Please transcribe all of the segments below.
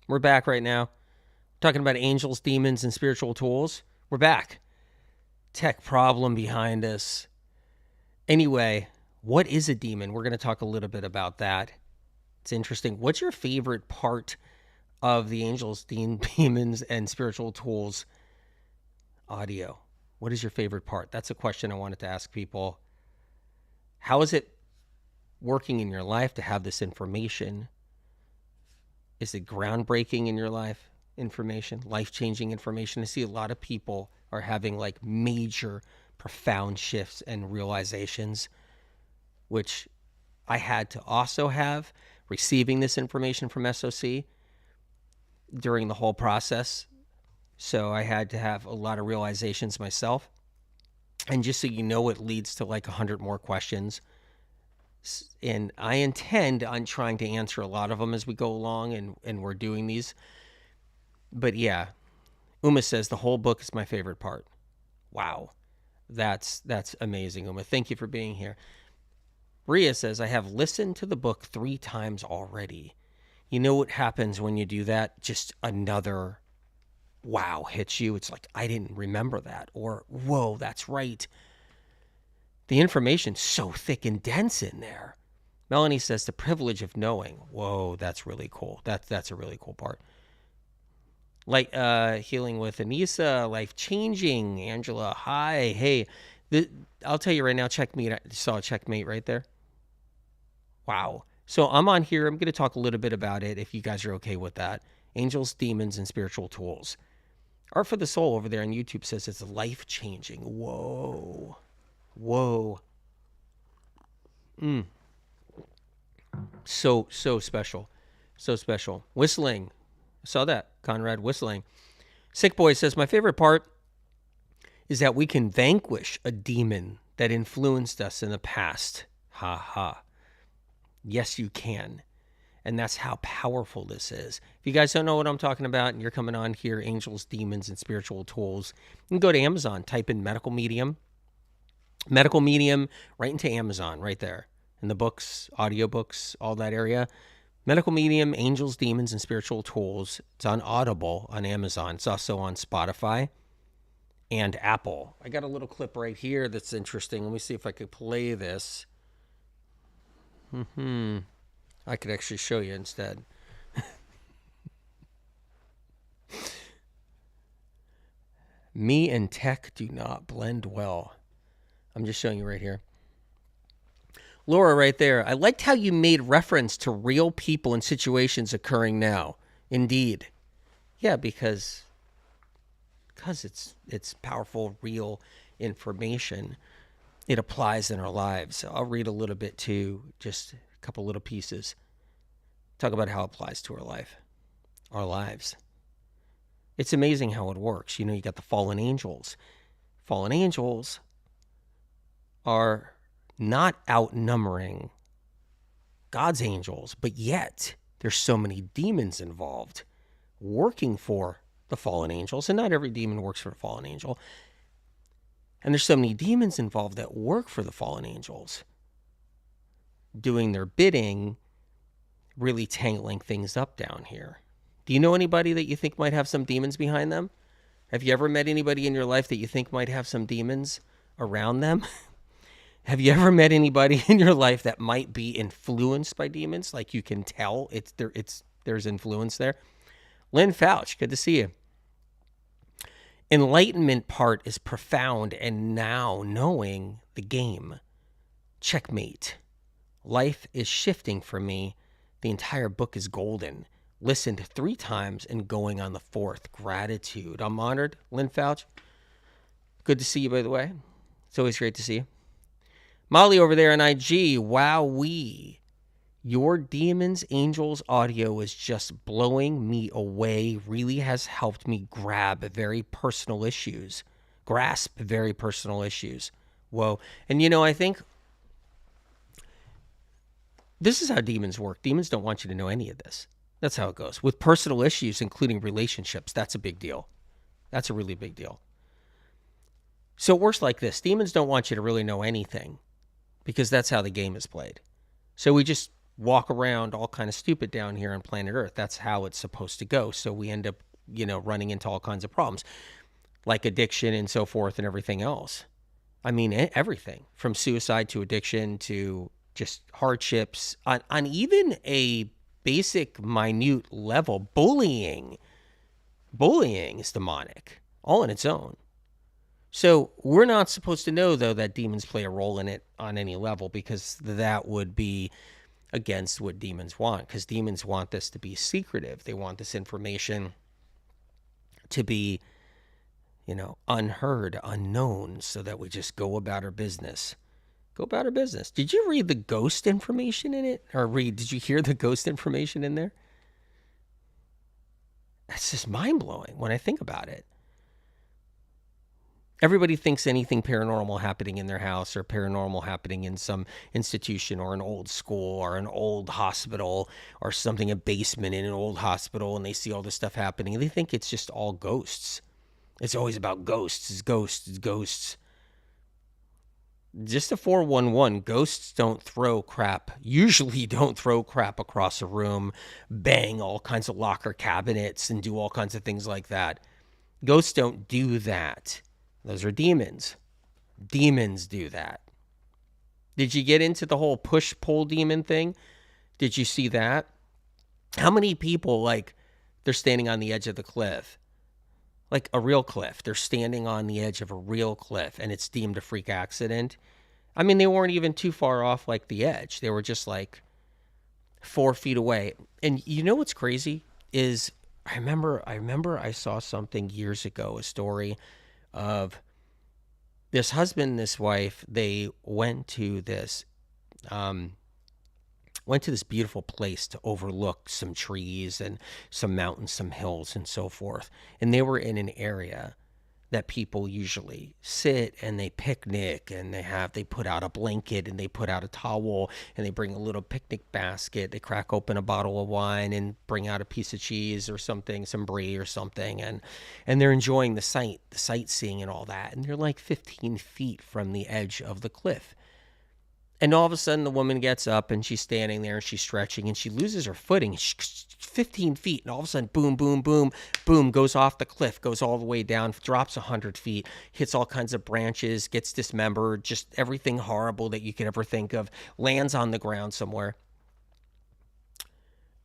We're back right now. Talking about angels, demons, and spiritual tools. We're back. Tech problem behind us. Anyway, what is a demon? We're going to talk a little bit about that. It's interesting. What's your favorite part of the angels, demons, and spiritual tools audio? What is your favorite part? That's a question I wanted to ask people. How is it working in your life to have this information? Is it groundbreaking in your life? Information, life-changing information. I see a lot of people are having like major, profound shifts and realizations, which I had to also have receiving this information from SOC during the whole process. So I had to have a lot of realizations myself. And just so you know, it leads to like 100 more questions. And I intend on trying to answer a lot of them as we go along, and we're doing these. But yeah, Uma says the whole book is my favorite part. Wow. That's amazing, Uma. Thank you for being here. Ria says, I have listened to the book 3 times already. You know what happens when you do that? Just another wow hits you. It's like, I didn't remember that. Or, whoa, that's right. The information's so thick and dense in there. Melanie says, the privilege of knowing. Whoa, that's really cool. That's a really cool part. Like healing with Anissa, life-changing. Angela, hi. Hey, I'll tell you right now, checkmate. I saw a checkmate right there. Wow. So I'm on here. I'm going to talk a little bit about it if you guys are okay with that. Angels, demons, and spiritual tools. Art for the Soul over there on YouTube says it's life-changing. Whoa. Whoa. So special. So special. Whistling. I saw that. Conrad whistling. Sick Boy says, my favorite part is that we can vanquish a demon that influenced us in the past. Ha ha. Yes, you can. And that's how powerful this is. If you guys don't know what I'm talking about and you're coming on here, angels, demons, and spiritual tools, you can go to Amazon, type in medical medium, right into Amazon, right there. In the books, audiobooks, all that area. Medical Medium, Angels, Demons, and Spiritual Tools. It's on Audible on Amazon. It's also on Spotify and Apple. I got a little clip right here that's interesting. Let me see if I could play this. I could actually show you instead. Me and tech do not blend well. I'm just showing you right here. Laura right there. I liked how you made reference to real people and situations occurring now. Indeed. Yeah, because it's powerful, real information. It applies in our lives. So I'll read a little bit too, just a couple little pieces. Talk about how it applies to our lives. It's amazing how it works. You know, you got the fallen angels. Fallen angels are not outnumbering God's angels, but yet there's so many demons involved working for the fallen angels, and not every demon works for the fallen angel. And there's so many demons involved that work for the fallen angels, doing their bidding, really tangling things up down here. Do you know anybody that you think might have some demons behind them? Have you ever met anybody in your life that you think might have some demons around them? Have you ever met anybody in your life that might be influenced by demons? Like you can tell there's influence there. Lynn Fouch, good to see you. Enlightenment part is profound, and now knowing the game. Checkmate. Life is shifting for me. The entire book is golden. Listened 3 times and going on the 4th. Gratitude. I'm honored. Lynn Fouch. Good to see you, by the way. It's always great to see you. Molly over there on IG, wowee. Your Demons Angels audio is just blowing me away. Really has helped me grasp very personal issues. Whoa. And you know, I think this is how demons work. Demons don't want you to know any of this. That's how it goes. With personal issues, including relationships, that's a big deal. That's a really big deal. So it works like this. Demons don't want you to really know anything, because that's how the game is played. So we just walk around all kind of stupid down here on planet Earth. That's how it's supposed to go. So we end up, running into all kinds of problems like addiction and so forth and everything else. I mean, everything from suicide to addiction to just hardships on even a basic, minute level. Bullying is demonic all on its own. So we're not supposed to know, though, that demons play a role in it on any level, because that would be against what demons want, because demons want this to be secretive. They want this information to be, unheard, unknown, so that we just go about our business. Go about our business. Did you read the ghost information in it? Did you hear the ghost information in there? That's just mind-blowing when I think about it. Everybody thinks anything paranormal happening in their house or paranormal happening in some institution or an old school or an old hospital or something, a basement in an old hospital, and they see all this stuff happening, and they think it's just all ghosts. It's always about ghosts. It's ghosts. It's ghosts. Just a 411, ghosts don't throw crap. Usually don't throw crap across a room, bang all kinds of locker cabinets, and do all kinds of things like that. Ghosts don't do that. Those are demons. Demons do that. Did you get into the whole push-pull demon thing? Did you see that? How many people, they're standing on the edge of the cliff? Like a real cliff. They're standing on the edge of a real cliff, and it's deemed a freak accident. I mean, they weren't even too far off, the edge. They were just, 4 feet away. And you know what's crazy is I remember I saw something years ago, a story of this husband and this wife. They went to this beautiful place to overlook some trees and some mountains, some hills, and so forth. And they were in an area that people usually sit and they picnic, and they put out a blanket and they put out a towel and they bring a little picnic basket. They crack open a bottle of wine and bring out a piece of cheese or something, some brie or something, and they're enjoying the sightseeing and all that. And they're 15 feet from the edge of the cliff. And all of a sudden, the woman gets up and she's standing there and she's stretching and she loses her footing. 15 feet. And all of a sudden, boom, boom, boom, boom, goes off the cliff, goes all the way down, drops 100 feet, hits all kinds of branches, gets dismembered, just everything horrible that you could ever think of, lands on the ground somewhere.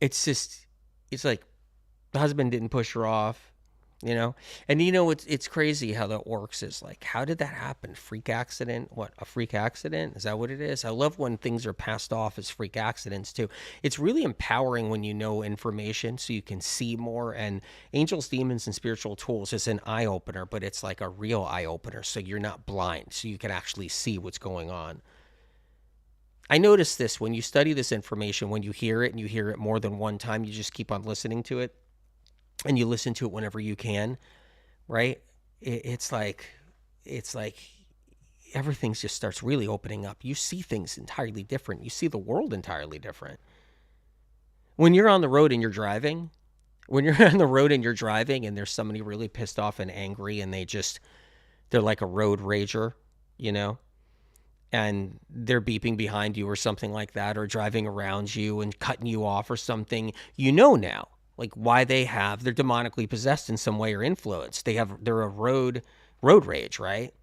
It's like the husband didn't push her off. And it's crazy how that works. Is how did that happen? Freak accident? What, a freak accident? Is that what it is? I love when things are passed off as freak accidents too. It's really empowering when you know information so you can see more. And angels, demons, and spiritual tools is an eye opener, but it's a real eye opener. So you're not blind, so you can actually see what's going on. I noticed this when you study this information, when you hear it and you hear it more than one time, you just keep on listening to it. And you listen to it whenever you can, right? It's like everything just starts really opening up. You see things entirely different. You see the world entirely different. When you're on the road and you're driving, and there's somebody really pissed off and angry, and they're like a road rager, and they're beeping behind you or something like that, or driving around you and cutting you off or something, now. Why they're demonically possessed in some way or influenced. They're a road rage, right?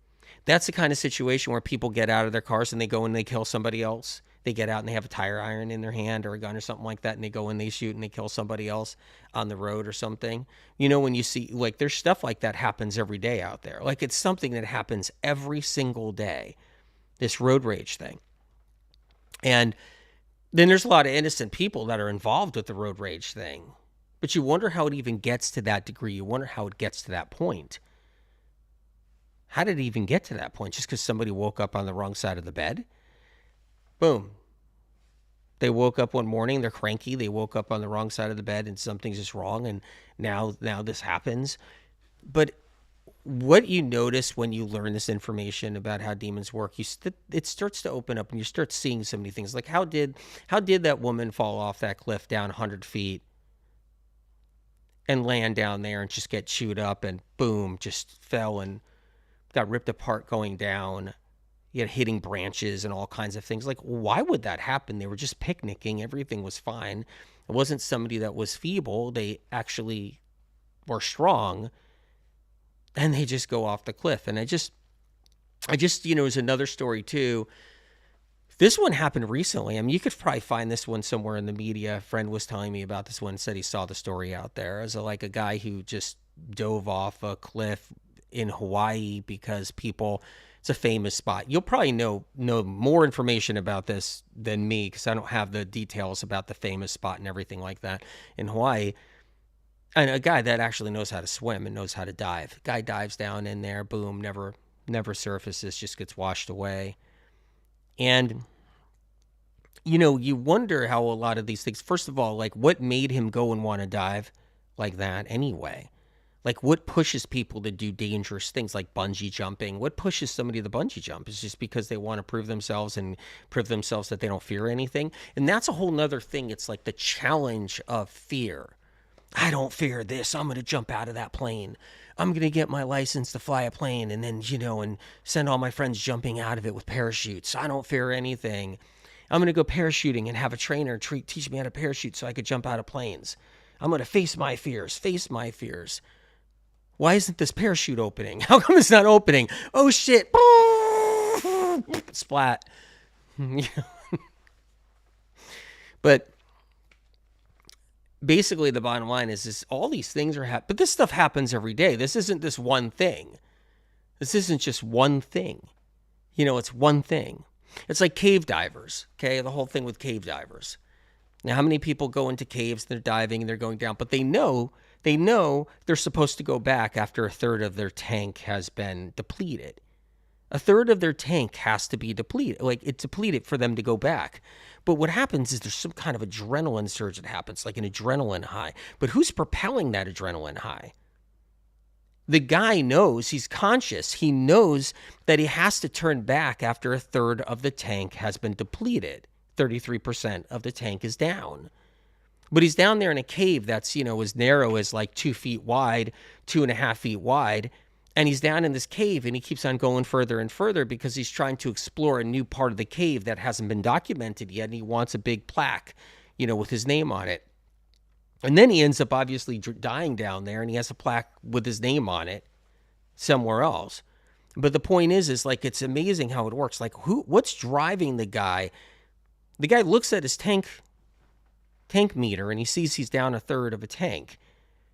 That's the kind of situation where people get out of their cars and they go and they kill somebody else. They get out and they have a tire iron in their hand or a gun or something like that, and they go and they shoot and they kill somebody else on the road or something. When you see, there's stuff like that happens every day out there. It's something that happens every single day, this road rage thing. And then there's a lot of innocent people that are involved with the road rage thing. But you wonder how it even gets to that degree. You wonder how it gets to that point. How did it even get to that point? Just because somebody woke up on the wrong side of the bed? Boom. They woke up one morning, they're cranky, they woke up on the wrong side of the bed and something's just wrong, and now this happens. But what you notice when you learn this information about how demons work, it starts to open up and you start seeing so many things. How did that woman fall off that cliff down 100 feet? And land down there and just get chewed up and boom, just fell and got ripped apart going down. You had hitting branches and all kinds of things. Like, why would that happen? They were just picnicking. Everything was fine. It wasn't somebody that was feeble. They actually were strong, and they just go off the cliff. And I just, there's another story too. This one happened recently. I mean, you could probably find this one somewhere in the media. A friend was telling me about this one, said he saw the story out there. As like a guy who just dove off a cliff in Hawaii because it's a famous spot. You'll probably know more information about this than me because I don't have the details about the famous spot and everything like that in Hawaii. And a guy that actually knows how to swim and knows how to dive. Guy dives down in there, boom, never surfaces, just gets washed away. And, you wonder how a lot of these things, first of all, like what made him go and want to dive like that anyway? Like what pushes people to do dangerous things like bungee jumping? What pushes somebody to bungee jump? Is just because they want to prove themselves that they don't fear anything. And that's a whole nother thing. It's like the challenge of fear. I don't fear this. I'm going to jump out of that plane. I'm going to get my license to fly a plane and then, and send all my friends jumping out of it with parachutes. I don't fear anything. I'm going to go parachuting and have a trainer teach me how to parachute so I could jump out of planes. I'm going to face my fears. Why isn't this parachute opening? How come it's not opening? Oh, shit. Splat. But basically the bottom line is all these things are happening, but this stuff happens every day. This isn't this one thing. This isn't just one thing. It's one thing. It's like cave divers, okay? The whole thing with cave divers. Now, how many people go into caves, they're diving and they're going down, but they know they're supposed to go back after a third of their tank has been depleted. A third of their tank has to be depleted. Like it's depleted for them to go back. But what happens is there's some kind of adrenaline surge that happens, like an adrenaline high. But who's propelling that adrenaline high? The guy knows, he's conscious. He knows that he has to turn back after a third of the tank has been depleted. 33% of the tank is down. But he's down there in a cave that's, as narrow as like 2 feet wide, 2.5 feet wide. And he's down in this cave and he keeps on going further and further because he's trying to explore a new part of the cave that hasn't been documented yet. And he wants a big plaque, with his name on it. And then he ends up obviously dying down there and he has a plaque with his name on it somewhere else. But the point is like, it's amazing how it works. Like what's driving the guy? The guy looks at his tank meter and he sees he's down a third of a tank.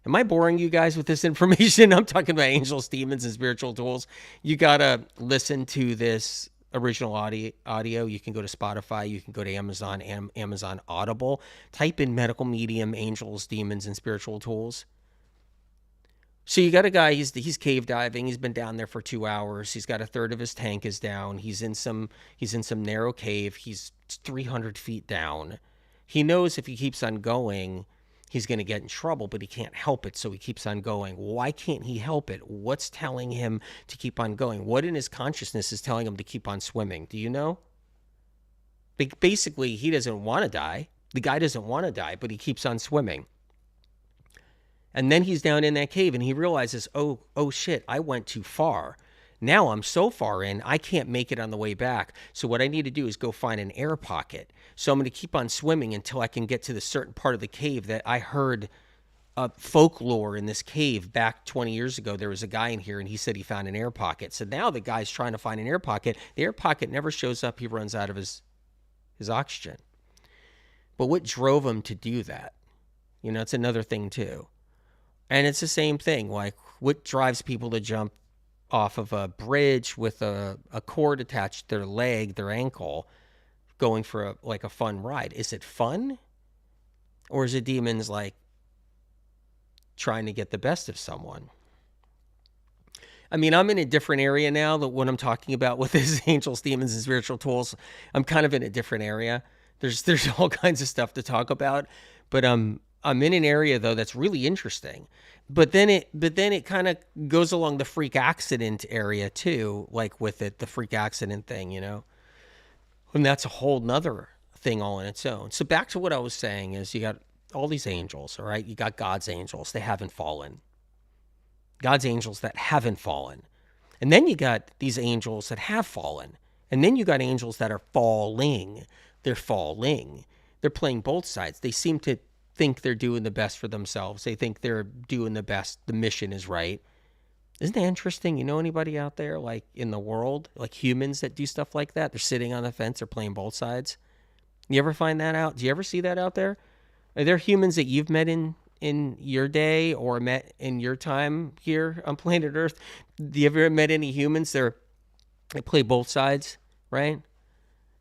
Am I boring you guys with this information? I'm talking about angels, demons, and spiritual tools. You got to listen to this original audio. You can go to Spotify. You can go to Amazon Audible. Type in medical medium, angels, demons, and spiritual tools. So you got a guy, he's cave diving. He's been down there for 2 hours. He's got a third of his tank is down. He's in some narrow cave. He's 300 feet down. He knows if he keeps on going, he's going to get in trouble, but he can't help it, so he keeps on going. Why can't he help it? What's telling him to keep on going? What in his consciousness is telling him to keep on swimming? Do you know? Basically, he doesn't want to die. The guy doesn't want to die, but he keeps on swimming. And then he's down in that cave, and he realizes, oh shit, I went too far. Now I'm so far in, I can't make it on the way back. So what I need to do is go find an air pocket. So I'm going to keep on swimming until I can get to the certain part of the cave that I heard folklore in this cave back 20 years ago. There was a guy in here and he said he found an air pocket. So now the guy's trying to find an air pocket. The air pocket never shows up. He runs out of his oxygen. But what drove him to do that? It's another thing too. And it's the same thing. Like what drives people to jump off of a bridge with a cord attached to their leg, their ankle, going for a fun ride? Is it fun? Or is it demons like trying to get the best of someone? I mean, I'm in a different area now that what I'm talking about with this angels, demons, and spiritual tools. I'm kind of in a different area. There's all kinds of stuff to talk about, but I'm in an area though that's really interesting. But then it kind of goes along the freak accident area too, like with it, the freak accident thing, and that's a whole nother thing all on its own. So back to what I was saying is you got all these angels, all right? You got God's angels. They haven't fallen. God's angels that haven't fallen. And then you got these angels that have fallen. And then you got angels that are falling. They're falling. They're playing both sides. They seem to think they're doing the best for themselves. They think they're doing the best. The mission is right. Isn't that interesting? You know anybody out there like in the world, like humans that do stuff like that? They're sitting on the fence. They're playing both sides. You ever find that out? Do you ever see that out there? Are there humans that you've met in your day or met in your time here on planet Earth? Do you ever met any humans? They play both sides, right?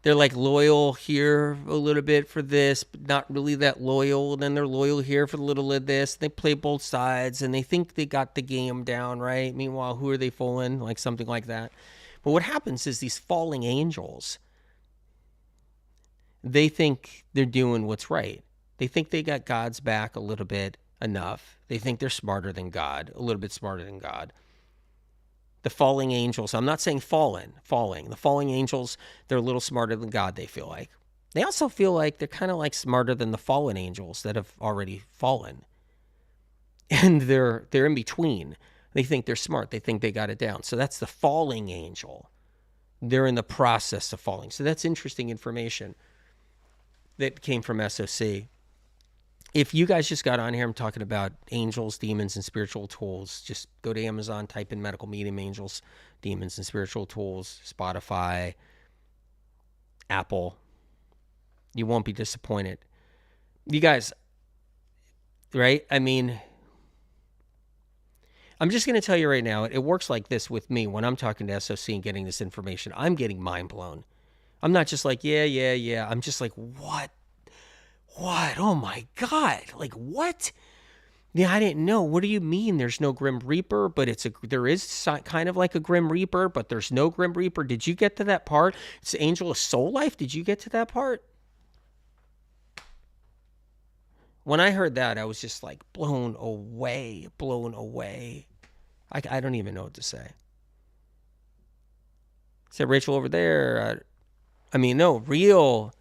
They're like loyal here a little bit for this, but not really that loyal. Then they're loyal here for a little of this. They play both sides and they think they got the game down, right? Meanwhile, who are they fooling? Like something like that. But what happens is these falling angels, they think they're doing what's right. They think they got God's back a little bit enough. They think they're smarter than God, a little bit smarter than God. The falling angels, I'm not saying falling. The falling angels, they're a little smarter than God, they feel like. They also feel like they're kind of like smarter than the fallen angels that have already fallen. And they're in between. They think they're smart. They think they got it down. So that's the falling angel. They're in the process of falling. So that's interesting information that came from SOC. If you guys just got on here, I'm talking about angels, demons, and spiritual tools. Just go to Amazon, type in medical medium angels, demons, and spiritual tools, Spotify, Apple. You won't be disappointed. You guys, right? I mean, I'm just going to tell you right now, it works like this with me when I'm talking to SOC and getting this information. I'm getting mind blown. I'm not just like, yeah. I'm just like, what? Oh my God. Like, what? Yeah, I didn't know. What do you mean there's no Grim Reaper, but there is kind of like a Grim Reaper, but there's no Grim Reaper? Did you get to that part? It's Angel of Soul Life. Did you get to that part? When I heard that, I was just like blown away. I don't even know what to say. Said Rachel over there. No, real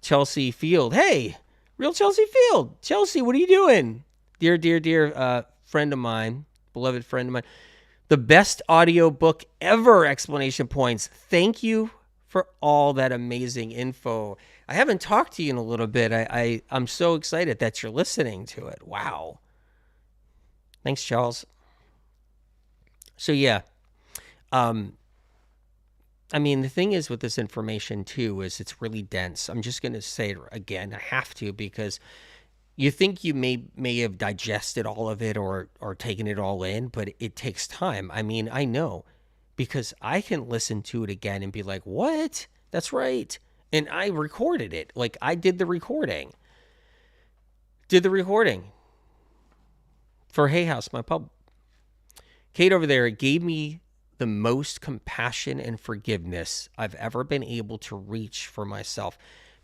Chelsea Field. Hey, real Chelsea Field. Chelsea, what are you doing? Dear friend of mine, beloved friend of mine. The best audio book ever, exclamation points. Thank you for all that amazing info. I haven't talked to you in a little bit. I'm so excited that you're listening to it. Wow. Thanks, Charles. So, yeah. The thing is with this information, too, is it's really dense. I'm just going to say it again. I have to, because you think you may have digested all of it or taken it all in, but it takes time. I know, because I can listen to it again and be like, what? That's right. And I recorded it. Like, I did the recording. For Hay House, my pub. Kate over there gave me the most compassion and forgiveness I've ever been able to reach for myself,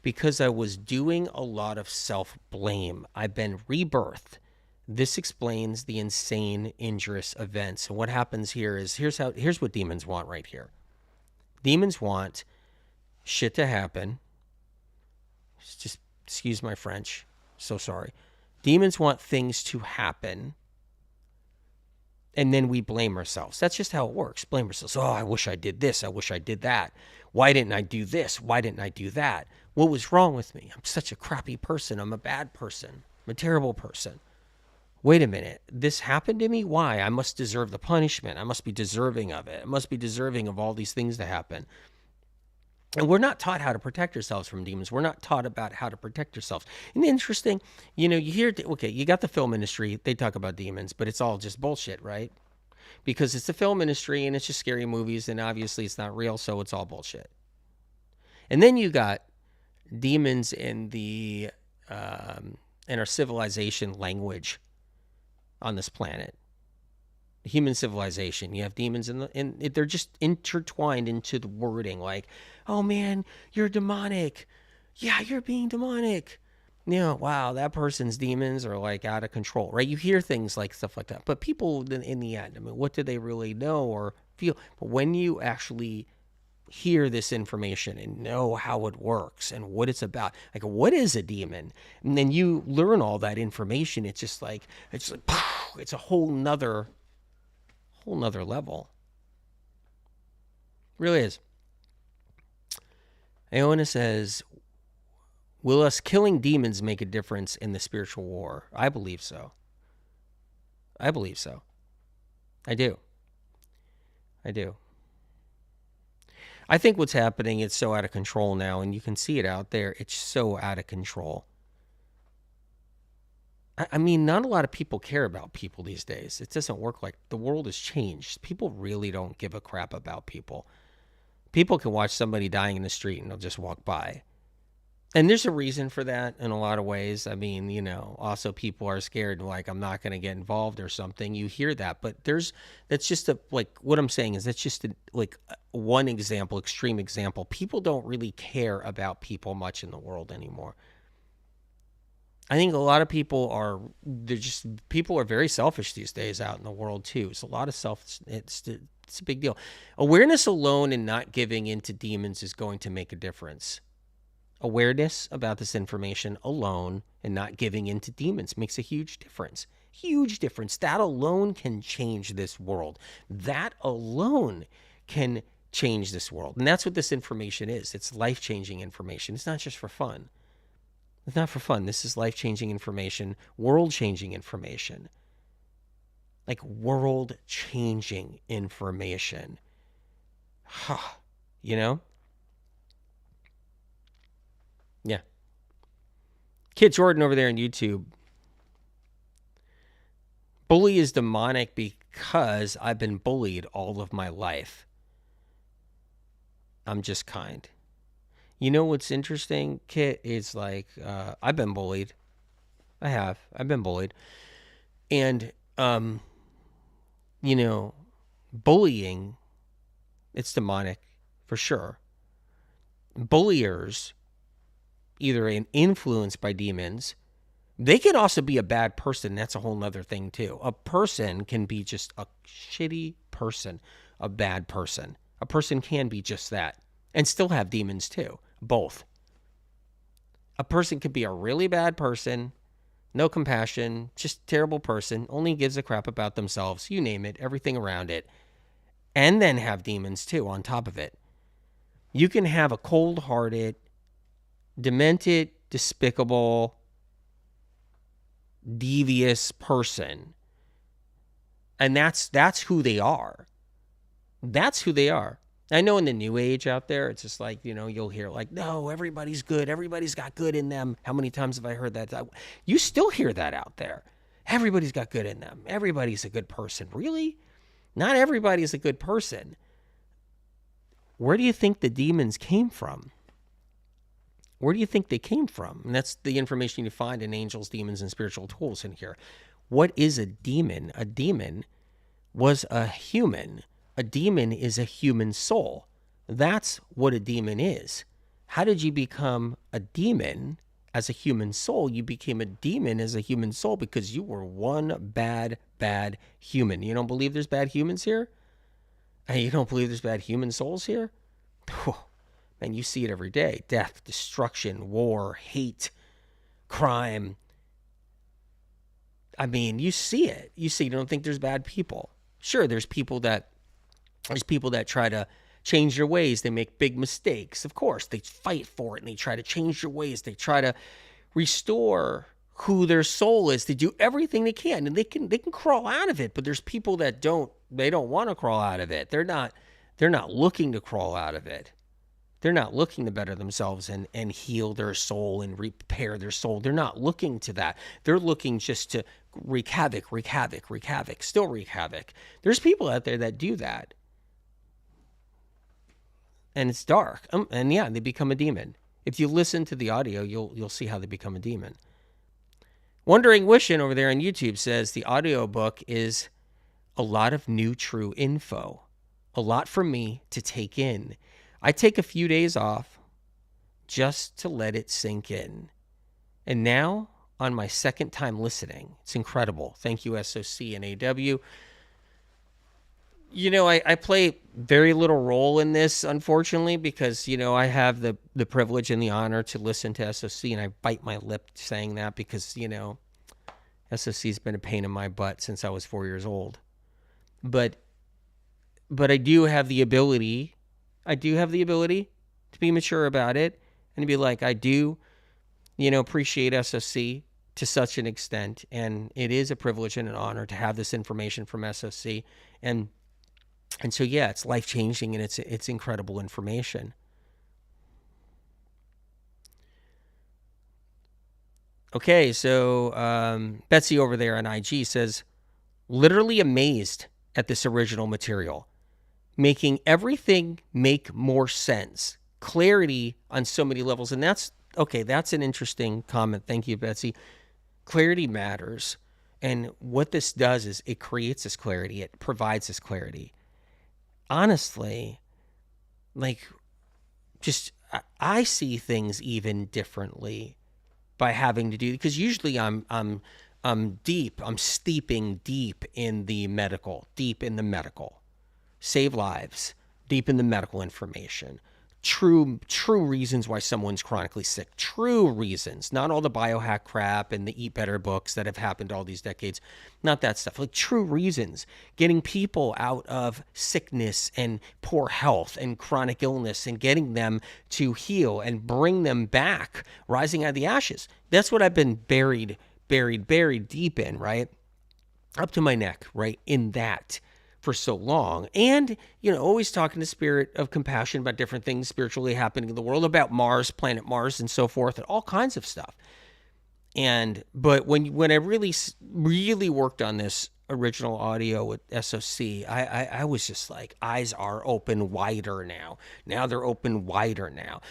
because I was doing a lot of self-blame. I've been rebirthed. This explains the insane, injurious events. And what happens here is, here's what demons want right here. Demons want shit to happen. Just excuse my French. So sorry. Demons want things to happen. And then we blame ourselves. That's just how it works. Blame ourselves. Oh, I wish I did this. I wish I did that. Why didn't I do this? Why didn't I do that? What was wrong with me? I'm such a crappy person. I'm a bad person. I'm a terrible person. Wait a minute. This happened to me? Why? I must deserve the punishment. I must be deserving of it. I must be deserving of all these things to happen. And we're not taught how to protect ourselves from demons. We're not taught about how to protect ourselves. And interesting, you hear, okay, you got the film industry. They talk about demons, but it's all just bullshit, right? Because it's the film industry and it's just scary movies, and obviously it's not real, so it's all bullshit. And then you got demons in our civilization language on this planet. Human civilization. You have demons they're just intertwined into the wording, like, oh man, you're demonic. Yeah, you're being demonic. Wow, that person's demons are like out of control, right? You hear things like stuff like that. But people in the end, what do they really know or feel? But when you actually hear this information and know how it works and what it's about, like, what is a demon? And then you learn all that information. It's just like, it's a whole nother level. Really is. Iona says, will us killing demons make a difference in the spiritual war? I believe so. I believe so. I do. I do. I think what's happening, it's so out of control now, and you can see it out there. It's so out of control. I mean, not a lot of people care about people these days. It doesn't work like the world has changed. People really don't give a crap about people. People can watch somebody dying in the street and they'll just walk by. And there's a reason for that in a lot of ways. I mean, also people are scared, like, I'm not going to get involved or something. You hear that, but that's just what I'm saying is that's just one example, extreme example. People don't really care about people much in the world anymore. I think a lot of people are very selfish these days out in the world too. It's a lot of it's a big deal. Awareness alone and not giving into demons is going to make a difference. Awareness about this information alone and not giving into demons makes a huge difference. Huge difference. That alone can change this world. That alone can change this world. And that's what this information is. It's life-changing information. It's not just for fun. It's not for fun. This is life-changing information, world-changing information. Like world-changing information. Yeah. Kid Jordan over there on YouTube. Bully is demonic because I've been bullied all of my life. I'm just kind. You know what's interesting, Kit, is I've been bullied. I've been bullied. And, bullying, it's demonic for sure. Bulliers, either influenced by demons, they can also be a bad person. That's a whole nother thing too. A person can be just a shitty person, a bad person. A person can be just that and still have demons too. Both. A person could be a really bad person, no compassion, just terrible person, only gives a crap about themselves, you name it, everything around it, and then have demons too on top of it. You can have a cold-hearted, demented, despicable, devious person, and that's who they are. That's who they are. I know in the new age out there, it's just you'll hear no, everybody's good. Everybody's got good in them. How many times have I heard that? You still hear that out there. Everybody's got good in them. Everybody's a good person. Really? Not everybody's a good person. Where do you think the demons came from? Where do you think they came from? And that's the information you find in Angels, Demons, and Spiritual Tools in here. What is a demon? A demon was a human. A demon is a human soul. That's what a demon is. How did you become a demon as a human soul? You became a demon as a human soul because you were one bad human. You don't believe there's bad humans here? And you don't believe there's bad human souls here? Man, you see it every day. Death, destruction, war, hate, crime. I mean, you see it. You don't think there's bad people. Sure, there's people that try to change their ways. They make big mistakes. Of course, they fight for it and they try to change their ways. They try to restore who their soul is. They do everything they can, and they can crawl out of it. But there's people that don't want to crawl out of it. They're not looking to crawl out of it. They're not looking to better themselves and heal their soul and repair their soul. They're not looking to that. They're looking just to wreak havoc, still wreak havoc. There's people out there that do that. And it's dark. And yeah, they become a demon. If you listen to the audio, you'll see how they become a demon. Wondering Wishin over there on YouTube says the audiobook is a lot of new true info. A lot for me to take in. I take a few days off just to let it sink in. And now, on my second time listening, it's incredible. Thank you, SOC and AW. I play very little role in this, unfortunately, because, I have the privilege and the honor to listen to SOC, and I bite my lip saying that because, SOC's been a pain in my butt since I was 4 years old. But I do have the ability to be mature about it and to be like, I do, appreciate SOC to such an extent. And it is a privilege and an honor to have this information from SOC. And so, yeah, it's life-changing and it's incredible information. Okay, so Betsy over there on IG says, literally amazed at this original material, making everything make more sense. Clarity on so many levels. And that's an interesting comment. Thank you, Betsy. Clarity matters. And what this does is it creates this clarity. It provides this clarity. Honestly, I see things even differently by having to do, because usually I'm steeping deep in the medical, save lives, deep in the medical information, true reasons why someone's chronically sick, true reasons, not all the biohack crap and the eat better books that have happened all these decades, not that stuff, true reasons, getting people out of sickness and poor health and chronic illness and getting them to heal and bring them back, rising out of the ashes. That's what I've been buried deep in, right? Up to my neck, right? In that for so long. And, always talking to spirit of compassion about different things spiritually happening in the world, about Mars, planet Mars, and so forth, and all kinds of stuff. But when I really worked on this original audio with SOC, I was just like, eyes are open wider now. Now they're open wider now.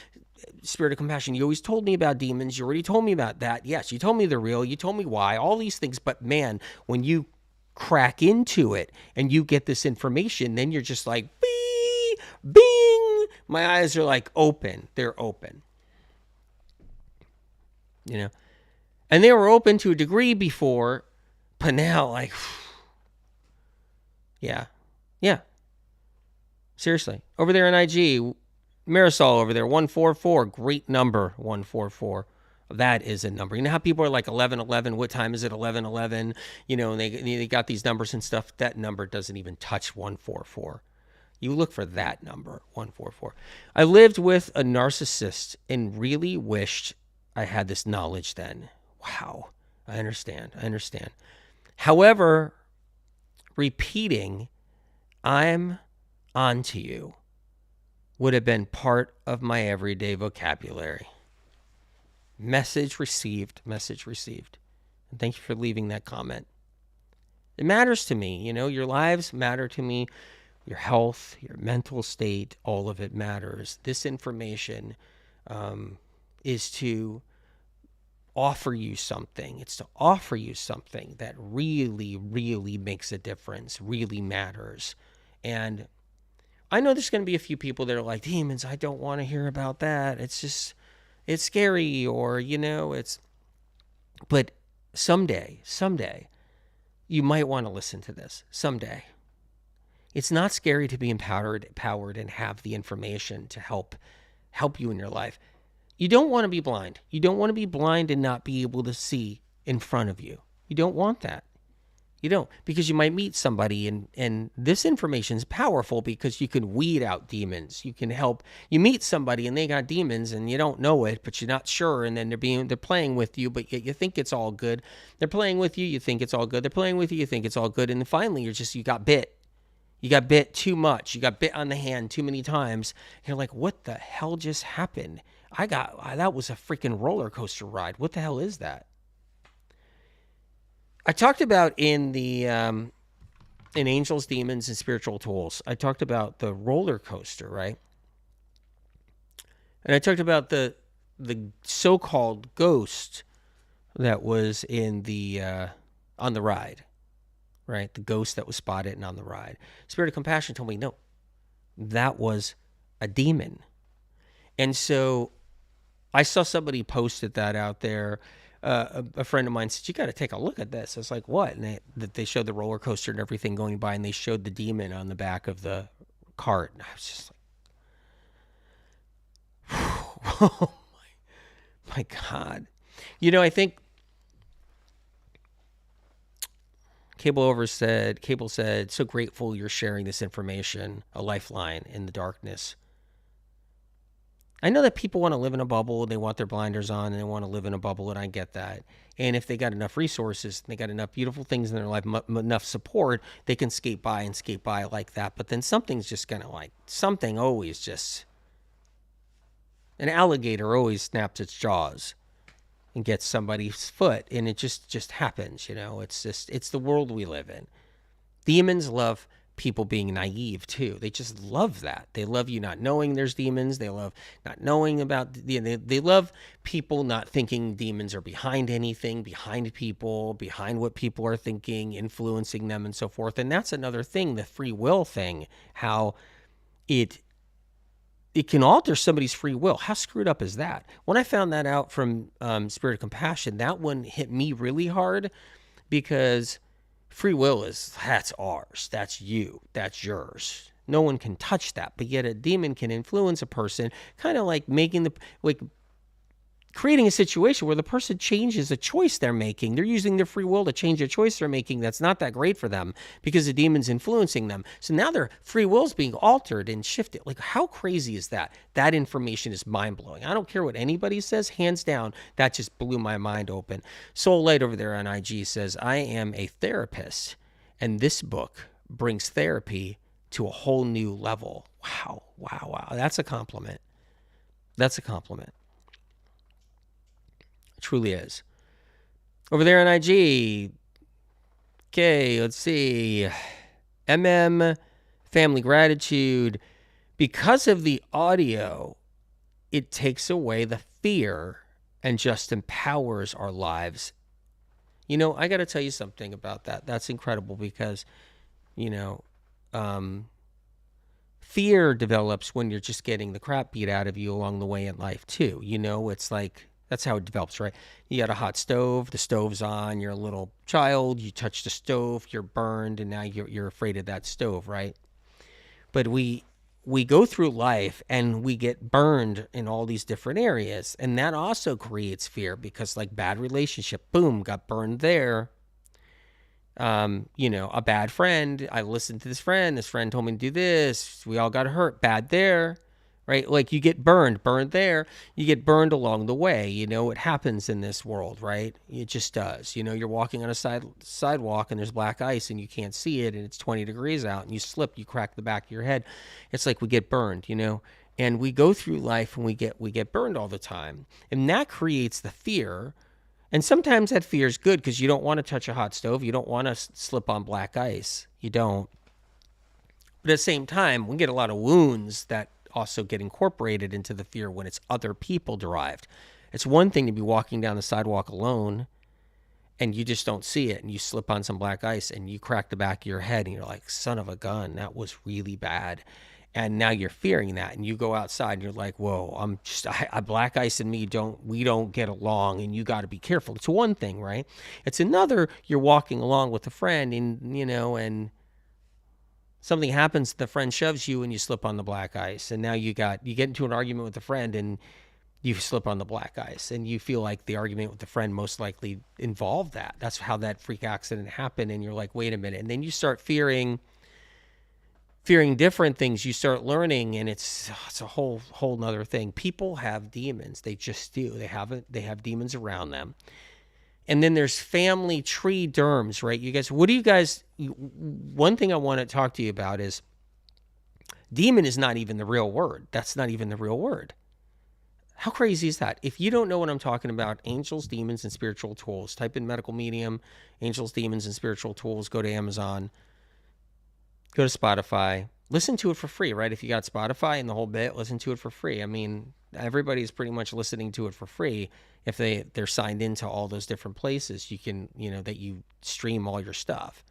Spirit of compassion, you always told me about demons. You already told me about that. Yes, you told me they're real. You told me why, all these things. But man, when you crack into it and you get this information, then you're just like, bing, my eyes are like open. They're open. And they were open to a degree before, but now, like, yeah. Seriously. Over there on IG, Marisol over there, 144, great number, 144. That is a number. You know how people are like 11:11, what time is it, 11:11? And they got these numbers and stuff. That number doesn't even touch 144. You look for that number, 144. I lived with a narcissist and really wished I had this knowledge then. Wow. I understand. However, repeating, I'm on to you, would have been part of my everyday vocabulary. Message received. And thank you for leaving that comment. It matters to me. Your lives matter to me. Your health, your mental state, all of it matters. This information is to offer you something. It's to offer you something that really, really makes a difference, really matters. And I know there's going to be a few people that are like, demons, I don't want to hear about that. It's scary, or, but someday, you might want to listen to this. Someday. It's not scary to be empowered and have the information to help you in your life. You don't want to be blind. You don't want to be blind and not be able to see in front of you. You don't want that. You don't, because you might meet somebody and this information is powerful because you can weed out demons. You can help. You meet somebody and they got demons and you don't know it, but you're not sure. And then they're playing with you, but you think it's all good. They're playing with you. You think it's all good. They're playing with you. You think it's all good. And then finally you got bit. You got bit too much. You got bit on the hand too many times. And you're like, what the hell just happened? That was a freaking roller coaster ride. What the hell is that? I talked about in the in Angels, Demons, and Spiritual Tools, I talked about the roller coaster, right? And I talked about the so-called ghost that was in the on the ride, right? The ghost that was spotted and on the ride. Spirit of Compassion told me, no, that was a demon. And so I saw somebody posted that out there. A friend of mine said, you got to take a look at this. I was like, what? And they showed the roller coaster and everything going by, and they showed the demon on the back of the cart. And I was just like, oh my God. I think Cable said, so grateful you're sharing this information, a lifeline in the darkness. I know that people want to live in a bubble, they want their blinders on, and they want to live in a bubble, and I get that. And if they got enough resources, they got enough beautiful things in their life, enough support, they can skate by like that. But then something's just gonna something always just, an alligator always snaps its jaws and gets somebody's foot, and it just happens. It's the world we live in. Demons love people being naive too. They just love that. They love you not knowing there's demons. They love not knowing about they love people not thinking demons are behind anything, behind people, behind what people are thinking, influencing them and so forth. And that's another thing, the free will thing, how it can alter somebody's free will. How screwed up is that? When I found that out from Spirit of Compassion, that one hit me really hard, because free will that's ours. That's you. That's yours. No one can touch that. But yet a demon can influence a person, kind of like creating a situation where the person changes a choice they're making. They're using their free will to change a choice they're making that's not that great for them, because the demon's influencing them. So now their free will is being altered and shifted. How crazy is that? That information is mind-blowing. I don't care what anybody says, hands down, that just blew my mind open. Soul Light over there on IG says, I am a therapist, and this book brings therapy to a whole new level. Wow. That's a compliment. That's a compliment. Truly is. Over there on IG, okay, let's see. Family Gratitude. Because of the audio, it takes away the fear and just empowers our lives. I got to tell you something about that. That's incredible, because, fear develops when you're just getting the crap beat out of you along the way in life too. It's like, that's how it develops, right? You got a hot stove, the stove's on, you're a little child, you touch the stove, you're burned, and now you're afraid of that stove, right? But we go through life and we get burned in all these different areas, and that also creates fear, because bad relationship, boom, got burned there. A bad friend, I listened to this friend told me to do this, we all got hurt, bad there. Right? You get burned there. You get burned along the way. It happens in this world, right? It just does. You're walking on a sidewalk and there's black ice and you can't see it, and it's 20 degrees out and you slip, you crack the back of your head. It's like we get burned, and we go through life and we get burned all the time. And that creates the fear. And sometimes that fear is good, because you don't want to touch a hot stove. You don't want to slip on black ice. You don't. But at the same time, we get a lot of wounds that also get incorporated into the fear when it's other people derived. It's one thing to be walking down the sidewalk alone and you just don't see it, and you slip on some black ice and you crack the back of your head and you're like, son of a gun, that was really bad. And now you're fearing that, and you go outside and you're like, whoa, I black ice and me we don't get along, and you got to be careful. It's one thing, right? It's another, you're walking along with a friend and something happens, the friend shoves you and you slip on the black ice. And now you get into an argument with a friend and you slip on the black ice. And you feel like the argument with the friend most likely involved that. That's how that freak accident happened. And you're like, wait a minute. And then you start fearing different things. You start learning, and it's a whole nother thing. People have demons. They just do. They have demons around them. And then there's family tree derms, right? One thing I want to talk to you about is demon is not even the real word. That's not even the real word. How crazy is that? If you don't know what I'm talking about, angels, demons, and spiritual tools, type in medical medium, angels, demons, and spiritual tools, go to Amazon, go to Spotify, listen to it for free, right? If you got Spotify and the whole bit, listen to it for free. I mean, everybody's pretty much listening to it for free. If they're signed into all those different places, you can, that you stream all your stuff.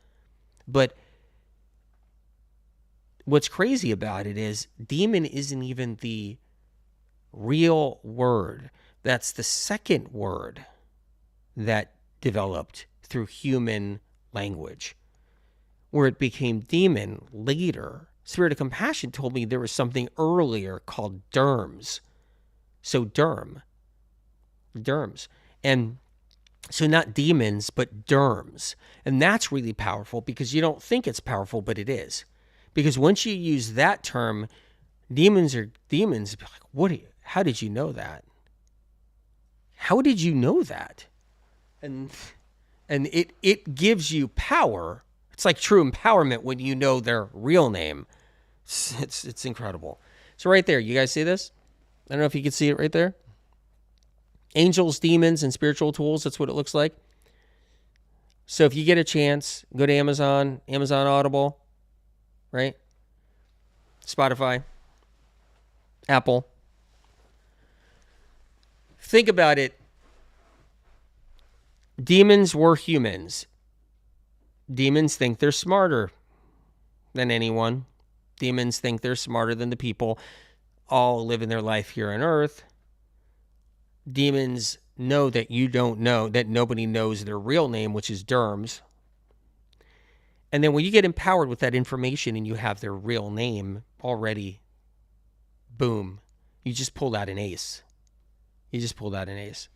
But what's crazy about it is demon isn't even the real word. That's the second word that developed through human language, where it became demon later. Spirit of Compassion told me there was something earlier called derms. So derms. And so not demons, but derms. And that's really powerful, because you don't think it's powerful, but it is. Because once you use that term, demons. Like, what are you? how did you know that? How did you know that? And it gives you power. It's like true empowerment when you know their real name. It's incredible. So right there, you guys see this? I don't know if you can see it right there. Angels, demons, and spiritual tools. That's what it looks like. So if you get a chance, go to Amazon Audible, right? Spotify, Apple. Think about it. Demons were humans. Demons think they're smarter than anyone. Demons think they're smarter than the people all living their life here on Earth. Demons know that you don't know, that nobody knows their real name, which is Derms. And then when you get empowered with that information and you have their real name already, boom, you just pulled out an ace. You just pulled out an ace.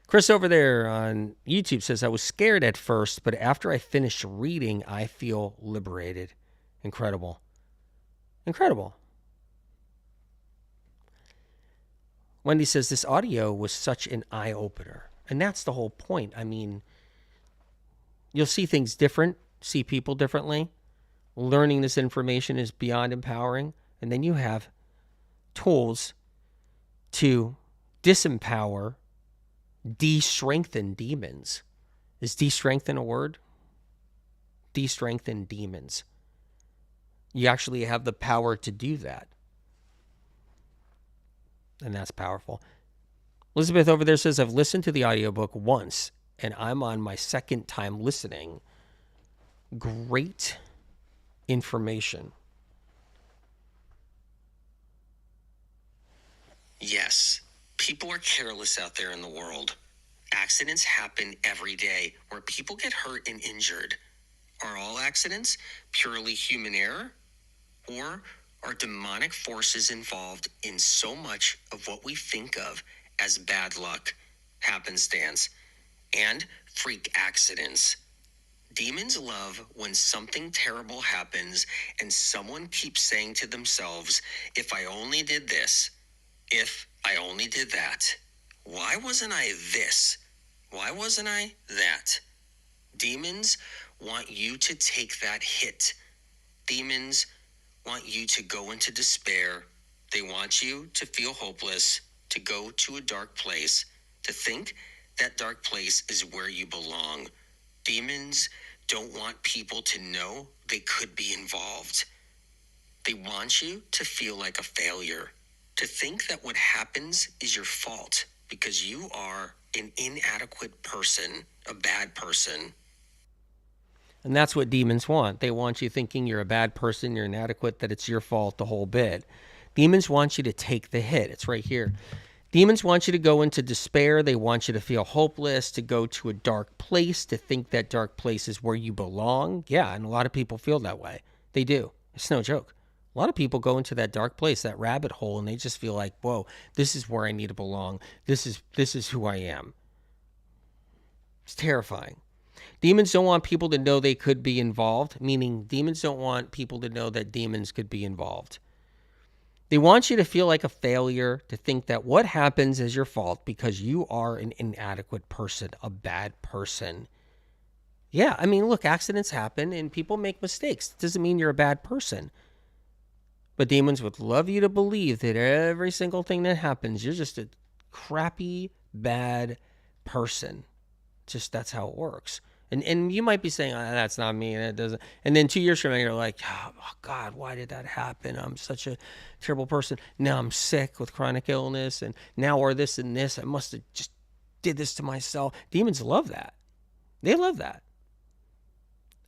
Chris over there on YouTube says, I was scared at first, but after I finished reading, I feel liberated. Incredible. Incredible. Wendy says, this audio was such an eye-opener. And that's the whole point. I mean, you'll see things different, see people differently. Learning this information is beyond empowering. And then you have tools to disempower, de-strengthen demons. Is de-strengthen a word? De-strengthen demons. You actually have the power to do that. And that's powerful. Elizabeth over there says, I've listened to the audiobook once, and I'm on my second time listening. Great information. Yes, people are careless out there in the world. Accidents happen every day where people get hurt and injured. Are all accidents purely human error? Or are demonic forces involved in so much of what we think of as bad luck, happenstance, and freak accidents? Demons love when something terrible happens and someone keeps saying to themselves, if I only did this, if I only did that, why wasn't I this? Why wasn't I that? Demons want you to take that hit. Demons want you to go into despair. They want you to feel hopeless, to go to a dark place, to think that dark place is where you belong. Demons don't want people to know they could be involved. They want you to feel like a failure, to think that what happens is your fault because you are an inadequate person, a bad person. And that's what demons want. They want you thinking you're a bad person, you're inadequate, that it's your fault, the whole bit. Demons want you to take the hit. It's right here. Demons want you to go into despair. They want you to feel hopeless, to go to a dark place, to think that dark place is where you belong. Yeah, and a lot of people feel that way. They do. It's no joke. A lot of people go into that dark place, that rabbit hole, and they just feel like, whoa, this is where I need to belong. This is who I am. It's terrifying. Demons don't want people to know they could be involved, meaning demons don't want people to know that demons could be involved. They want you to feel like a failure, to think that what happens is your fault because you are an inadequate person, a bad person. Yeah, I mean, look, accidents happen and people make mistakes. It doesn't mean you're a bad person. But demons would love you to believe that every single thing that happens, you're just a crappy, bad person. Just that's how it works. And you might be saying, oh, that's not me, and it doesn't. And then 2 years from now, you're like, oh, God, why did that happen? I'm such a terrible person. Now I'm sick with chronic illness, and now or this and this. I must have just did this to myself. Demons love that. They love that.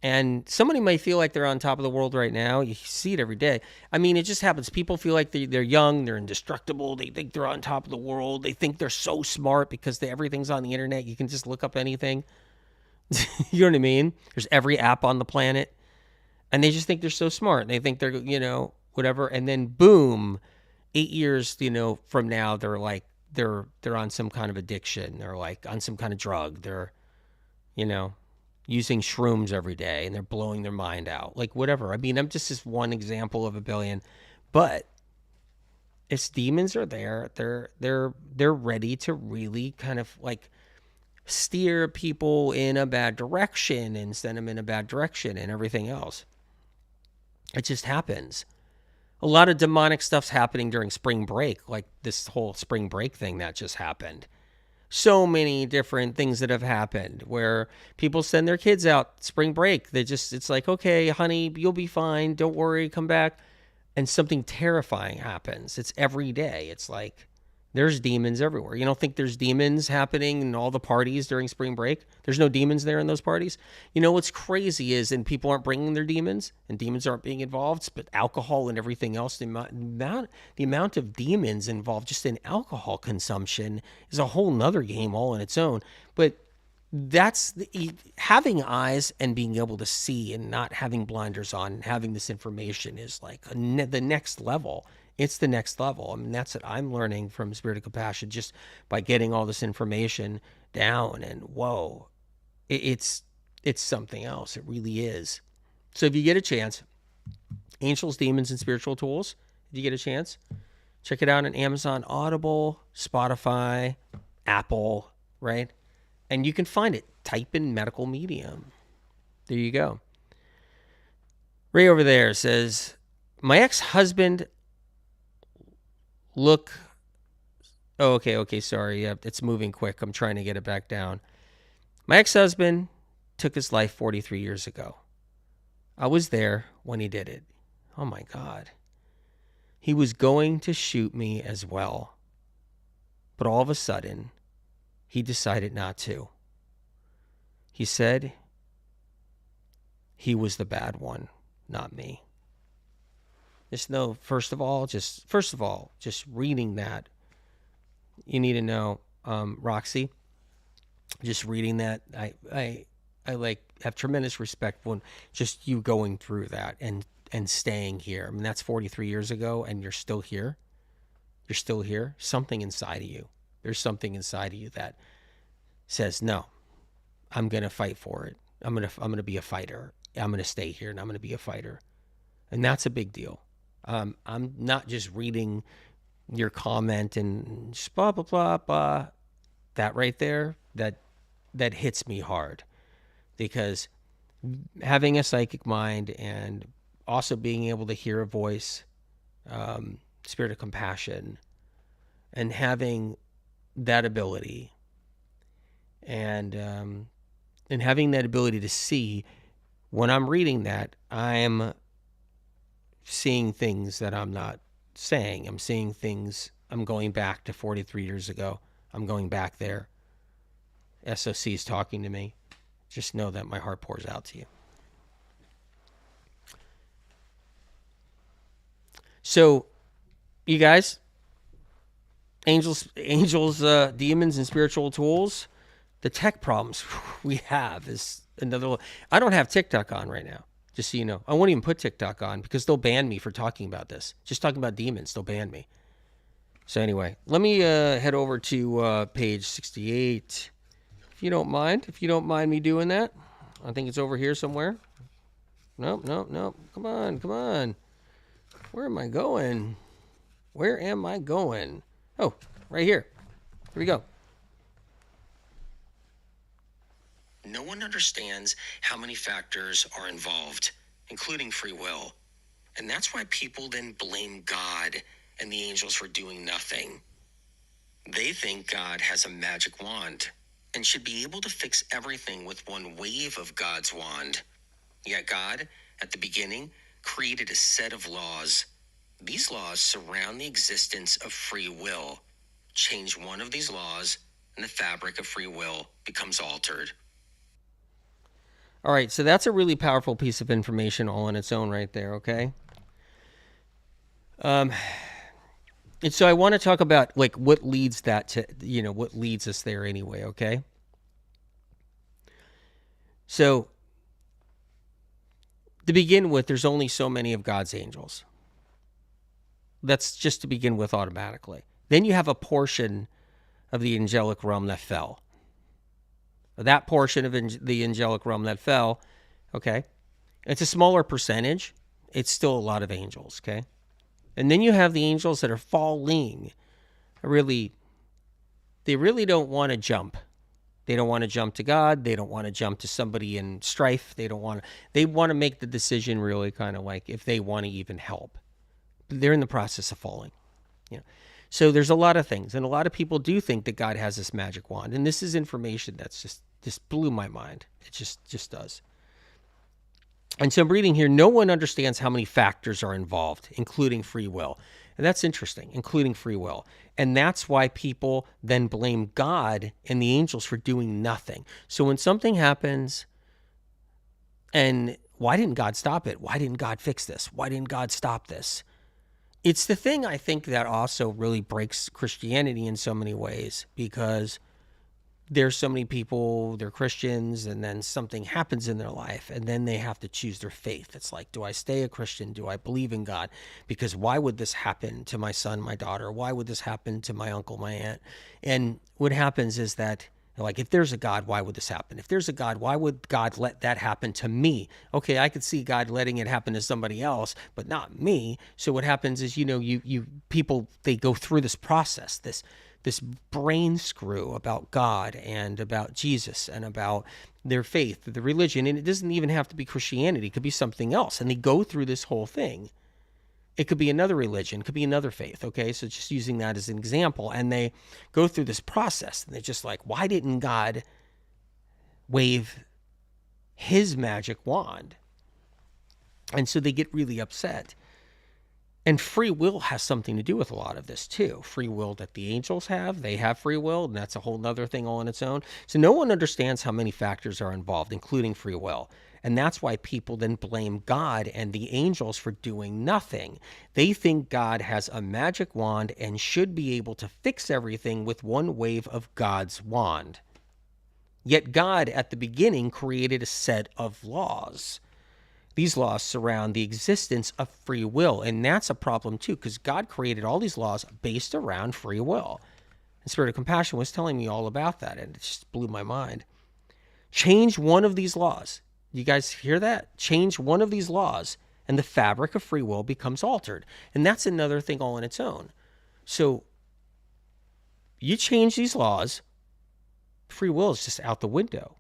And somebody might feel like they're on top of the world right now. You see it every day. I mean, it just happens. People feel like they're young, they're indestructible. They think they're on top of the world. They think they're so smart because everything's on the internet. You can just look up anything. You know what I mean? There's every app on the planet. And they just think they're so smart. They think they're, whatever. And then boom, 8 years, from now, they're like, they're on some kind of addiction. They're like on some kind of drug. They're, using shrooms every day and they're blowing their mind out. Like whatever. I mean, I'm just one example of a billion. But Its demons are there. They're ready to really kind of like steer people in a bad direction and send them in a bad direction and everything else. It just happens. A lot of demonic stuff's happening during spring break, like this whole spring break thing that just happened. So many different things that have happened where people send their kids out spring break. It's like, okay, honey, you'll be fine. Don't worry, come back. And something terrifying happens. It's every day. It's like there's demons everywhere. You don't think there's demons happening in all the parties during spring break? There's no demons there in those parties. You know what's crazy is, and people aren't bringing their demons, and demons aren't being involved, but alcohol and everything else. The amount of demons involved just in alcohol consumption is a whole nother game all on its own. But having eyes and being able to see and not having blinders on and having this information is like the next level. It's the next level. I mean, that's what I'm learning from Spirit of Compassion just by getting all this information down. And whoa, it's something else. It really is. So if you get a chance, Angels, Demons, and Spiritual Tools, if you get a chance, check it out on Amazon, Audible, Spotify, Apple, right? And you can find it. Type in medical medium. There you go. Ray over there says, my ex-husband look... Oh, okay, sorry. It's moving quick. I'm trying to get it back down. My ex-husband took his life 43 years ago. I was there when he did it. Oh, my God. He was going to shoot me as well. But all of a sudden, he decided not to. He said he was the bad one, not me. Just know, first of all, just reading that, you need to know, Roxy, just reading that, I like have tremendous respect when just you going through that and staying here. I mean, that's 43 years ago and you're still here. You're still here. Something inside of you. There's something inside of you that says, no, I'm going to fight for it. I'm going to be a fighter. I'm going to stay here and I'm going to be a fighter. And that's a big deal. I'm not just reading your comment and just blah, blah, blah, blah. That right there, that hits me hard because having a psychic mind and also being able to hear a voice, Spirit of Compassion, and having that ability and having that ability to see when I'm reading that, I'm seeing things that I'm not saying. I'm seeing things. I'm going back to 43 years ago. I'm going back there. SOC is talking to me. Just know that my heart pours out to you. So, you guys, angels, demons, and spiritual tools. The tech problems we have is another. I don't have TikTok on right now. Just so you know, I won't even put TikTok on because they'll ban me for talking about this. Just talking about demons, they'll ban me. So anyway, let me head over to page 68, if you don't mind. If you don't mind me doing that, I think it's over here somewhere. Nope. Come on. Where am I going? Oh, right here. Here we go. No one understands how many factors are involved, including free will. And that's why people then blame God and the angels for doing nothing. They think God has a magic wand and should be able to fix everything with one wave of God's wand. Yet God, at the beginning, created a set of laws. These laws surround the existence of free will. Change one of these laws, and the fabric of free will becomes altered. All right, so that's a really powerful piece of information all on its own right there, okay? And so I want to talk about like what leads that to, what leads us there anyway, okay? So to begin with, there's only so many of God's angels. That's just to begin with automatically. Then you have a portion of the angelic realm that fell. That portion of the angelic realm that fell, okay, it's a smaller percentage. It's still a lot of angels, okay? And then you have the angels that are falling. They really don't want to jump. They don't want to jump to God. They don't want to jump to somebody in strife. They want to make the decision really kind of like if they want to even help. They're in the process of falling. So there's a lot of things, and a lot of people do think that God has this magic wand, and this is information that's just blew my mind. It just does. And so I'm reading here, no one understands how many factors are involved, including free will. And that's interesting, including free will. And that's why people then blame God and the angels for doing nothing. So when something happens, and why didn't God stop it? Why didn't God fix this? Why didn't God stop this? It's the thing I think that also really breaks Christianity in so many ways, because there's so many people, they're Christians, and then something happens in their life, and then they have to choose their faith. It's like, do I stay a Christian? Do I believe in God? Because why would this happen to my son, my daughter? Why would this happen to my uncle, my aunt? And what happens is that, like, if there's a God, why would this happen? If there's a God, why would God let that happen to me? Okay, I could see God letting it happen to somebody else, but not me. So what happens is, you people, they go through this process, this brain screw about God and about Jesus and about their faith, the religion. And it doesn't even have to be Christianity. It could be something else. And they go through this whole thing. It could be another religion, it could be another faith. Okay, so just using that as an example. And they go through this process, and they're just like, why didn't God wave his magic wand? And so they get really upset. And free will has something to do with a lot of this too. Free will that the angels have, they have free will, and that's a whole other thing all on its own. So no one understands how many factors are involved, including free will. And that's why people then blame God and the angels for doing nothing. They think God has a magic wand and should be able to fix everything with one wave of God's wand. Yet God, at the beginning, created a set of laws. These laws surround the existence of free will, and that's a problem too, because God created all these laws based around free will. And Spirit of Compassion was telling me all about that, and it just blew my mind. Change one of these laws. You guys hear that? Change one of these laws, and the fabric of free will becomes altered. And that's another thing all on its own. So you change these laws, free will is just out the window.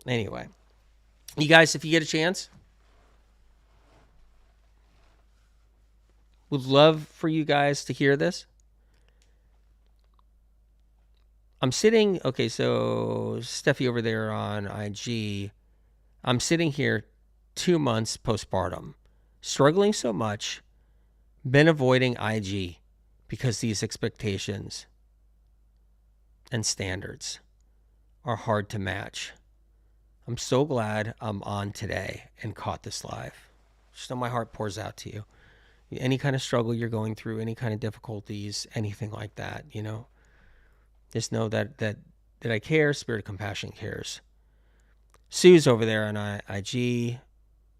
Anyway. You guys, if you get a chance, would love for you guys to hear this. I'm sitting, okay, so Steffi over there on IG, I'm sitting here 2 months postpartum, struggling so much, been avoiding IG because these expectations and standards are hard to match. I'm so glad I'm on today and caught this live. Just know my heart pours out to you. Any kind of struggle you're going through, any kind of difficulties, anything like that, just know that I care. Spirit of Compassion cares. Sue's over there on IG.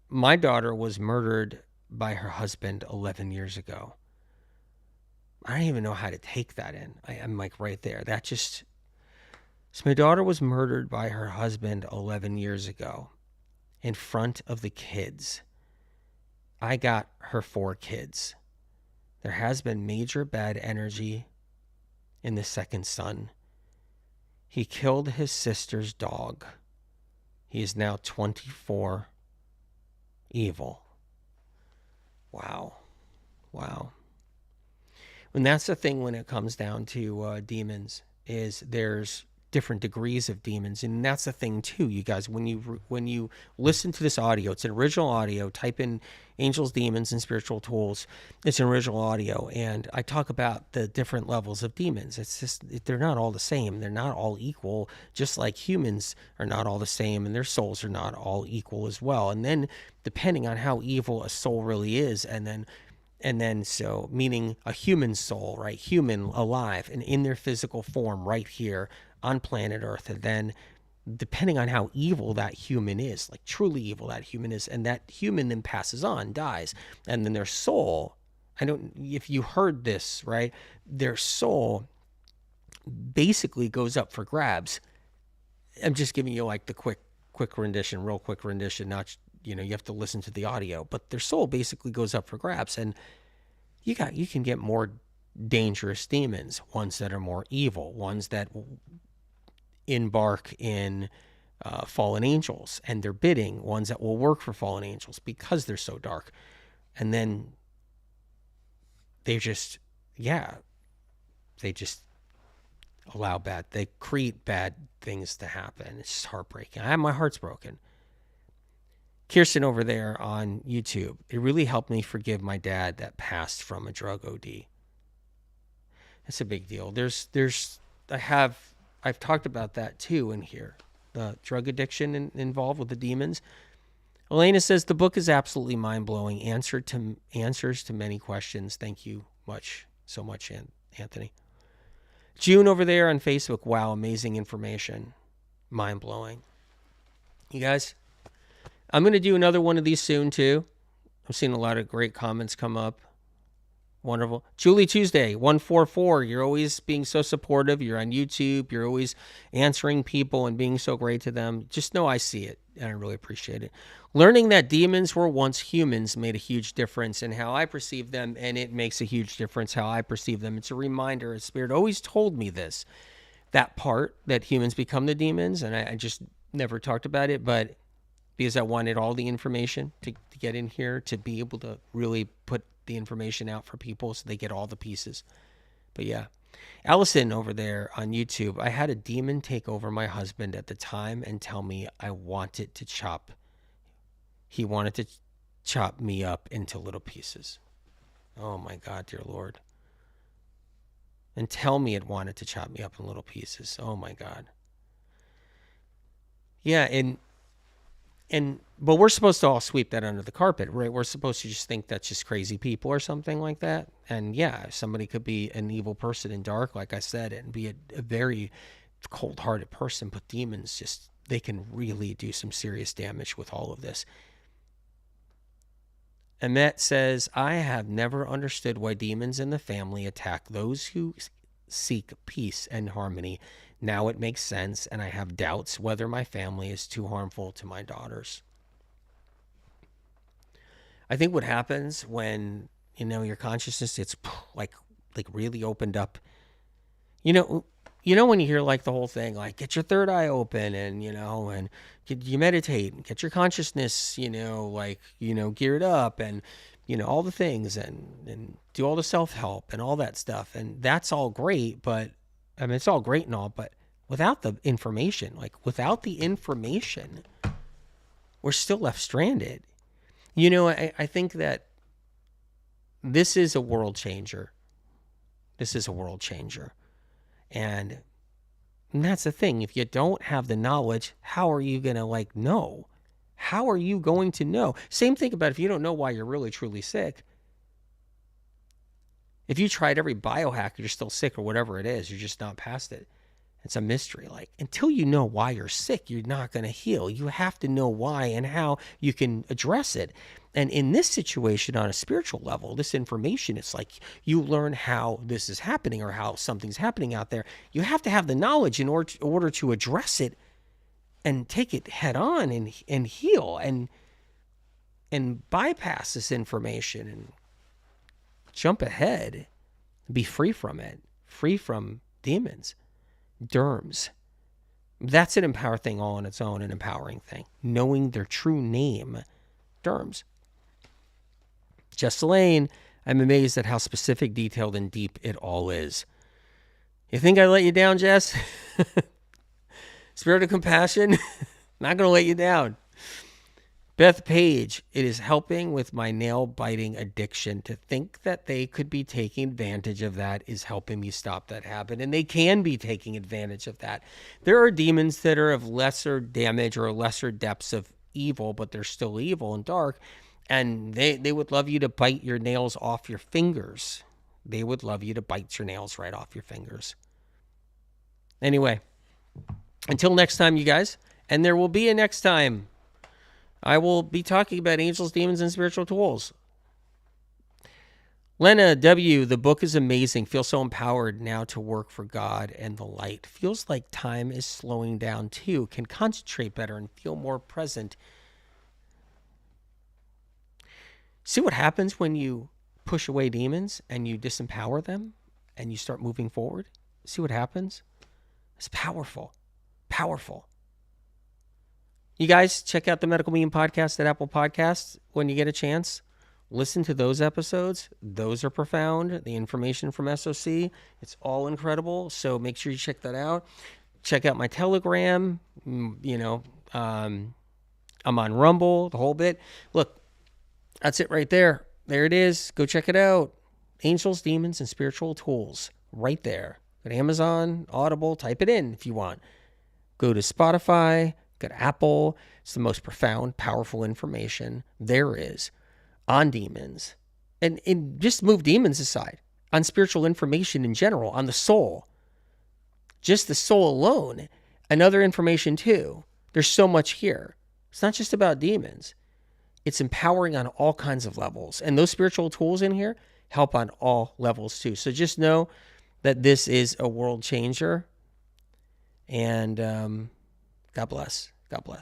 My daughter was murdered by her husband 11 years ago. I don't even know how to take that in. I'm like right there. So my daughter was murdered by her husband 11 years ago in front of the kids. I got her 4 kids. There has been major bad energy in the second son. He killed his sister's dog. He is now 24. Evil. Wow. And that's the thing when it comes down to demons, is there's different degrees of demons. And that's the thing too, you guys, when you listen to this audio, it's an original audio. Type in angels, demons, and spiritual tools. It's an original audio, and I talk about the different levels of demons. It's just, they're not all the same. They're not all equal, just like humans are not all the same, and their souls are not all equal as well. And then depending on how evil a soul really is, and then so meaning a human soul, right? Human, alive, and in their physical form right here on planet Earth. And then depending on how evil that human is, like truly evil that human is, and that human then passes on, dies. And then their soul, if you heard this, right? Their soul basically goes up for grabs. I'm just giving you like the quick rendition, real quick rendition, not you have to listen to the audio, but their soul basically goes up for grabs. And you can get more dangerous demons, ones that are more evil, ones that embark in fallen angels and they're bidding, ones that will work for fallen angels because they're so dark. And then they just they create bad things to happen. It's just heartbreaking. My heart's broken. Kirsten over there on YouTube, it really helped me forgive my dad that passed from a drug OD. It's a big deal. I've talked about that too in here. The drug addiction involved with the demons. Elena says the book is absolutely mind-blowing. Answers to many questions. Thank you so much, Anthony. June over there on Facebook. Wow, amazing information. Mind-blowing. You guys, I'm going to do another one of these soon too. I'm seeing a lot of great comments come up. Wonderful. Julie Tuesday, 144. You're always being so supportive. You're on YouTube. You're always answering people and being so great to them. Just know I see it, and I really appreciate it. Learning that demons were once humans made a huge difference in how I perceive them, and it makes a huge difference how I perceive them. It's a reminder. Spirit always told me this, that part, that humans become the demons, and I just never talked about it, but because I wanted all the information to get in here to be able to really put the information out for people so they get all the pieces. But yeah, Allison over there on YouTube, I had a demon take over my husband at the time and tell me he wanted to chop me up into little pieces. Oh my God, dear Lord. And tell me it wanted to chop me up in little pieces. Oh my God. Yeah, but we're supposed to all sweep that under the carpet, right? We're supposed to just think that's just crazy people or something like that. And yeah, somebody could be an evil person in dark, like I said, and be a very cold-hearted person. But demons they can really do some serious damage with all of this. Annette says, I have never understood why demons in the family attack those who seek peace and harmony. Now it makes sense, and I have doubts whether my family is too harmful to my daughters. I think what happens when, your consciousness, it's like really opened up. You know when you hear like the whole thing, like get your third eye open and, and you meditate and get your consciousness, geared up and, all the things and do all the self-help and all that stuff. And that's all great, but I mean, it's all great and all, but without the information, we're still left stranded. I think that this is a world changer. And that's the thing. If you don't have the knowledge, how are you going to know? How are you going to know? Same thing about if you don't know why you're really, truly sick. If you tried every biohack, you're still sick or whatever it is, you're just not past it. It's a mystery. Until you know why you're sick, you're not going to heal. You have to know why and how you can address it. And in this situation, on a spiritual level, this information, it's like you learn how this is happening or how something's happening out there. You have to have the knowledge in order to address it and take it head on and heal and bypass this information and jump ahead, be free from it, free from demons, derms. That's an empowering thing all on its own, an empowering thing. Knowing their true name, derms. Jess Lane, I'm amazed at how specific, detailed, and deep it all is. You think I let you down, Jess? Spirit of compassion, not going to let you down. Beth Page, it is helping with my nail-biting addiction. To think that they could be taking advantage of that is helping me stop that habit, and they can be taking advantage of that. There are demons that are of lesser damage or lesser depths of evil, but they're still evil and dark, and they would love you to bite your nails off your fingers. They would love you to bite your nails right off your fingers. Anyway, until next time, you guys, and there will be a next time. I will be talking about angels, demons, and spiritual tools. Lena W., the book is amazing. Feel so empowered now to work for God and the light. Feels like time is slowing down too. Can concentrate better and feel more present. See what happens when you push away demons and you disempower them and you start moving forward? See what happens? It's powerful. Powerful. You guys check out the Medical Meme Podcast at Apple Podcasts when you get a chance. Listen to those episodes. Those are profound. The information from SOC, it's all incredible. So make sure you check that out. Check out my Telegram. I'm on Rumble, the whole bit. Look, that's it right there. There it is. Go check it out. Angels, Demons, and Spiritual Tools. Right there. Go to Amazon, Audible. Type it in if you want. Go to Spotify. Go to Apple. It's the most profound, powerful information there is on demons. And just move demons aside. On spiritual information in general. On the soul. Just the soul alone. And other information too. There's so much here. It's not just about demons. It's empowering on all kinds of levels. And those spiritual tools in here help on all levels too. So just know that this is a world changer. And God bless. God bless.